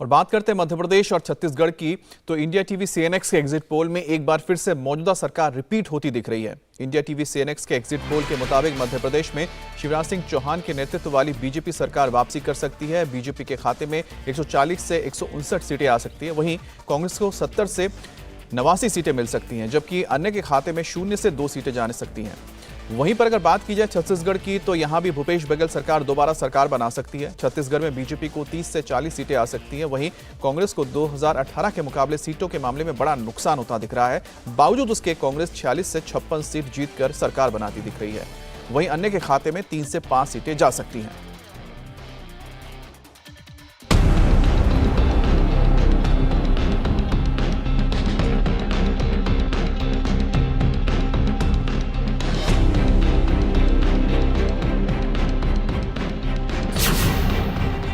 और बात करते हैं मध्य प्रदेश और छत्तीसगढ़ की, तो इंडिया टीवी सीएनएक्स के एग्जिट पोल में एक बार फिर से मौजूदा सरकार रिपीट होती दिख रही है। इंडिया टीवी सीएनएक्स के एग्जिट पोल के मुताबिक मध्य प्रदेश में शिवराज सिंह चौहान के नेतृत्व वाली बीजेपी सरकार वापसी कर सकती है। बीजेपी के खाते में 140 से 159 सीटें आ सकती है। वहीं कांग्रेस को 70 से 89 सीटें मिल सकती हैं, जबकि अन्य के खाते में 0 से 2 सीटें जाने सकती हैं। वहीं पर अगर बात की जाए छत्तीसगढ़ की, तो यहां भी भूपेश बघेल सरकार दोबारा सरकार बना सकती है। छत्तीसगढ़ में बीजेपी को 30 से 40 सीटें आ सकती हैं। वहीं कांग्रेस को 2018 के मुकाबले सीटों के मामले में बड़ा नुकसान होता दिख रहा है। बावजूद उसके कांग्रेस 46 से 56 सीट जीतकर सरकार बनाती दिख रही है। वहीं अन्य के खाते में 3 से 5 सीटें जा सकती हैं।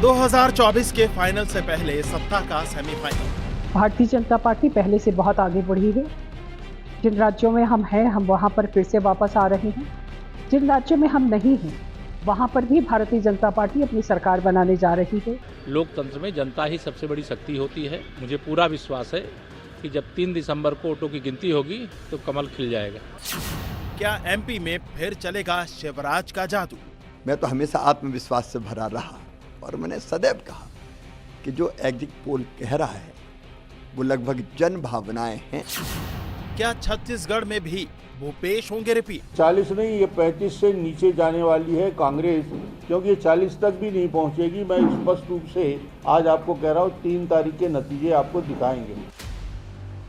दो 2024 के फाइनल से पहले सत्ता का सेमीफाइनल। भारतीय जनता पार्टी पहले से बहुत आगे बढ़ी है। जिन राज्यों में हम हैं, हम वहां पर फिर से वापस आ रहे हैं। जिन राज्यों में हम नहीं हैं, वहां पर भी भारतीय जनता पार्टी अपनी सरकार बनाने जा रही है। लोकतंत्र में जनता ही सबसे बड़ी शक्ति होती है। मुझे पूरा विश्वास है कि जब 3 दिसंबर को वोटों की गिनती होगी तो कमल खिल जाएगा। क्या एमपी में फिर चलेगा शिवराज का जादू? मैं तो हमेशा आत्मविश्वास से भरा रहा और मैंने सदैव कहा कि जो एग्जिट पोल कह रहा है वो लगभग जन भावनाएं हैं। क्या छत्तीसगढ़ में भी भूपेश होंगे रिपीट? 40 नहीं, ये 35 से नीचे जाने वाली है कांग्रेस, क्योंकि ये 40 तक भी नहीं पहुंचेगी। मैं स्पष्ट रूप से आज आपको कह रहा हूँ, 3 तारीख के नतीजे आपको दिखाएंगे।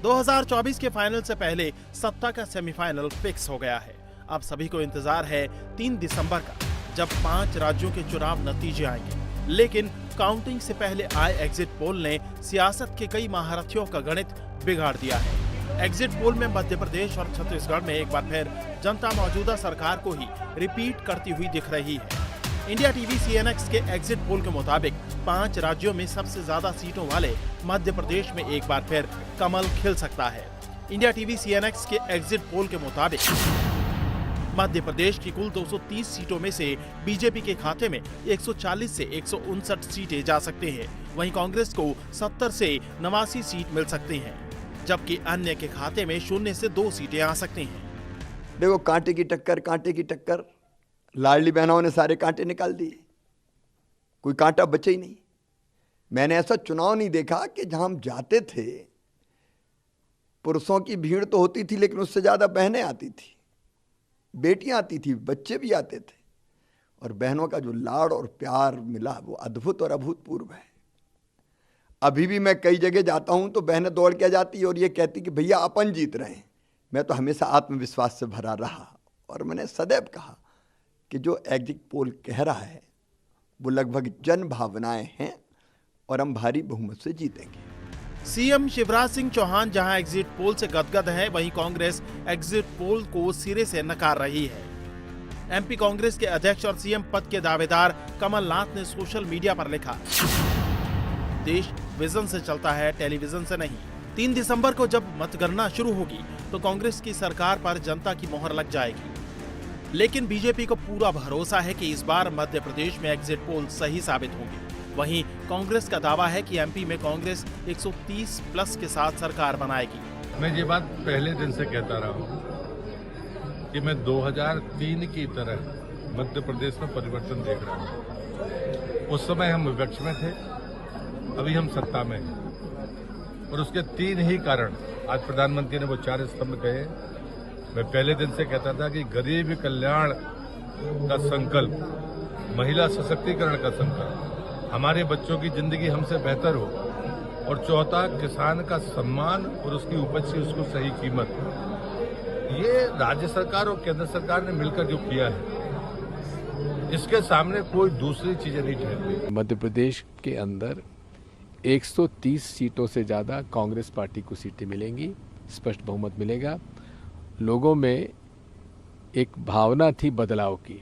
2024 के फाइनल से पहले सत्ता का सेमीफाइनल फिक्स हो गया है। अब सभी को इंतजार है 3 दिसंबर का, जब 5 राज्यों के चुनाव नतीजे आएंगे। लेकिन काउंटिंग से पहले आए एग्जिट पोल ने सियासत के कई महारथियों का गणित बिगाड़ दिया है। एग्जिट पोल में मध्य प्रदेश और छत्तीसगढ़ में एक बार फिर जनता मौजूदा सरकार को ही रिपीट करती हुई दिख रही है। इंडिया टीवी सीएनएक्स के एग्जिट पोल के मुताबिक 5 राज्यों में सबसे ज्यादा सीटों वाले मध्य प्रदेश में एक बार फिर कमल खिल सकता है। इंडिया टीवी सीएनएक्स के एग्जिट पोल के मुताबिक मध्य प्रदेश की कुल 230 सीटों में से बीजेपी के खाते में 140 से 159 सीटें जा सकते हैं। वहीं कांग्रेस को 70 से 89 सीट मिल सकती हैं, जबकि अन्य के खाते में 0 से 2 सीटें आ सकती हैं। देखो, कांटे की टक्कर। लाडली बहनों ने सारे कांटे निकाल दिए, कोई कांटा बचे ही नहीं। मैंने ऐसा चुनाव नहीं देखा कि जहां हम जाते थे पुरुषों की भीड़ तो होती थी, लेकिन उससे ज्यादा बहनें आती थी, बेटियां आती थी, बच्चे भी आते थे। और बहनों का जो लाड़ और प्यार मिला वो अद्भुत और अभूतपूर्व है। अभी भी मैं कई जगह जाता हूं तो बहनें दौड़ के जाती है और ये कहती कि भैया अपन जीत रहे हैं। मैं तो हमेशा आत्मविश्वास से भरा रहा और मैंने सदैव कहा कि जो एग्जिट पोल कह रहा है वो लगभग जन भावनाएं हैं और हम भारी बहुमत से जीतेंगे। सीएम शिवराज सिंह चौहान जहां एग्जिट पोल से गदगद है, वहीं कांग्रेस एग्जिट पोल को सिरे से नकार रही है। एमपी कांग्रेस के अध्यक्ष और सीएम पद के दावेदार कमलनाथ ने सोशल मीडिया पर लिखा, देश विजन से चलता है, टेलीविजन से नहीं। 3 दिसंबर को जब मतगणना शुरू होगी तो कांग्रेस की सरकार पर जनता की मोहर लग जाएगी। लेकिन बीजेपी को पूरा भरोसा है कि इस बार मध्य प्रदेश में एग्जिट पोल सही साबित होंगे। वहीं कांग्रेस का दावा है कि एमपी में कांग्रेस 130 प्लस के साथ सरकार बनाएगी। मैं ये बात पहले दिन से कहता रहा हूँ कि मैं 2003 की तरह मध्य प्रदेश में परिवर्तन देख रहा हूँ। उस समय हम विपक्ष में थे, अभी हम सत्ता में हैं और उसके 3 ही कारण आज प्रधानमंत्री ने वो 4 स्तंभ कहे। मैं पहले दिन से कहता था कि गरीब कल्याण का संकल्प, महिला सशक्तिकरण का संकल्प, हमारे बच्चों की जिंदगी हमसे बेहतर हो, और चौथा किसान का सम्मान और उसकी उपज की उसको सही कीमत। ये राज्य सरकार और केंद्र सरकार ने मिलकर जो किया है, इसके सामने कोई दूसरी चीजें नहीं ठहरती। मध्य प्रदेश के अंदर 130 सीटों से ज़्यादा कांग्रेस पार्टी को सीटें मिलेंगी, स्पष्ट बहुमत मिलेगा। लोगों में एक भावना थी बदलाव की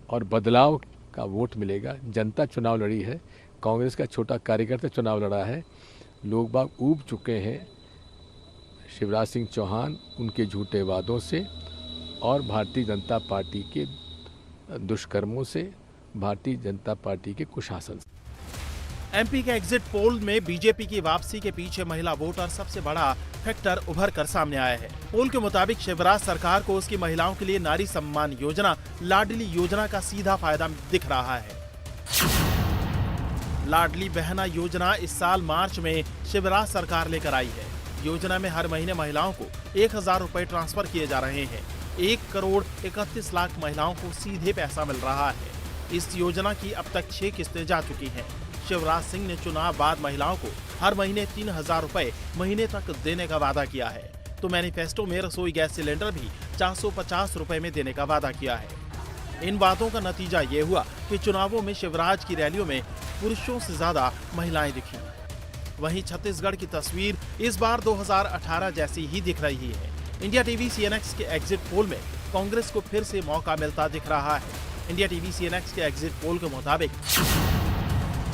और बदलाव का वोट मिलेगा। जनता चुनाव लड़ी है, कांग्रेस का छोटा कार्यकर्ता चुनाव लड़ा है। लोग बाग ऊब चुके हैं शिवराज सिंह चौहान, उनके झूठे वादों से और भारतीय जनता पार्टी के दुष्कर्मों से, भारतीय जनता पार्टी के कुशासन से। एमपी के एग्जिट पोल में बीजेपी की वापसी के पीछे महिला वोटर सबसे बड़ा फैक्टर उभर कर सामने आया है। पोल के मुताबिक शिवराज सरकार को उसकी महिलाओं के लिए नारी सम्मान योजना, लाडली योजना का सीधा फायदा दिख रहा है। लाडली बहना योजना इस साल मार्च में शिवराज सरकार लेकर आई है। योजना में हर महीने महिलाओं को 1000 रुपए ट्रांसफर किए जा रहे हैं। 1,31,00,000 महिलाओं को सीधे पैसा मिल रहा है। इस योजना की अब तक 6 किस्तें जा चुकी हैं। शिवराज सिंह ने चुनाव बाद महिलाओं को हर महीने 3000 रुपए महीने तक देने का वादा किया है, तो मैनिफेस्टो में रसोई गैस सिलेंडर भी 450 रुपए में देने का वादा किया है। इन बातों का नतीजा ये हुआ कि चुनावों में शिवराज की रैलियों में पुरुषों से ज्यादा महिलाएं दिखी। वहीं छत्तीसगढ़ की तस्वीर इस बार 2018 जैसी ही दिख रही है। इंडिया टीवी सीएनएक्स के एग्जिट पोल में कांग्रेस को फिर से मौका मिलता दिख रहा है। इंडिया टीवी सीएनएक्स के एग्जिट पोल के मुताबिक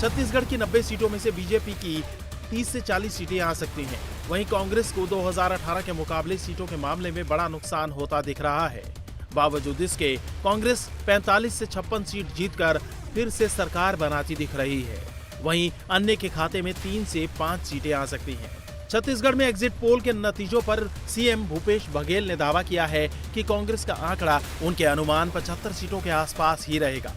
छत्तीसगढ़ की 90 सीटों में से बीजेपी की 30 से 40 सीटें आ सकती हैं। वहीं कांग्रेस को 2018 के मुकाबले सीटों के मामले में बड़ा नुकसान होता दिख रहा है। बावजूद इसके कांग्रेस 45 से 56 सीट जीतकर फिर से सरकार बनाती दिख रही है। वहीं अन्य के खाते में 3 से 5 सीटें आ सकती हैं। छत्तीसगढ़ में एग्जिट पोल के नतीजों पर सीएम भूपेश बघेल ने दावा किया है कि कांग्रेस का आंकड़ा उनके अनुमान 75 सीटों के आसपास ही रहेगा।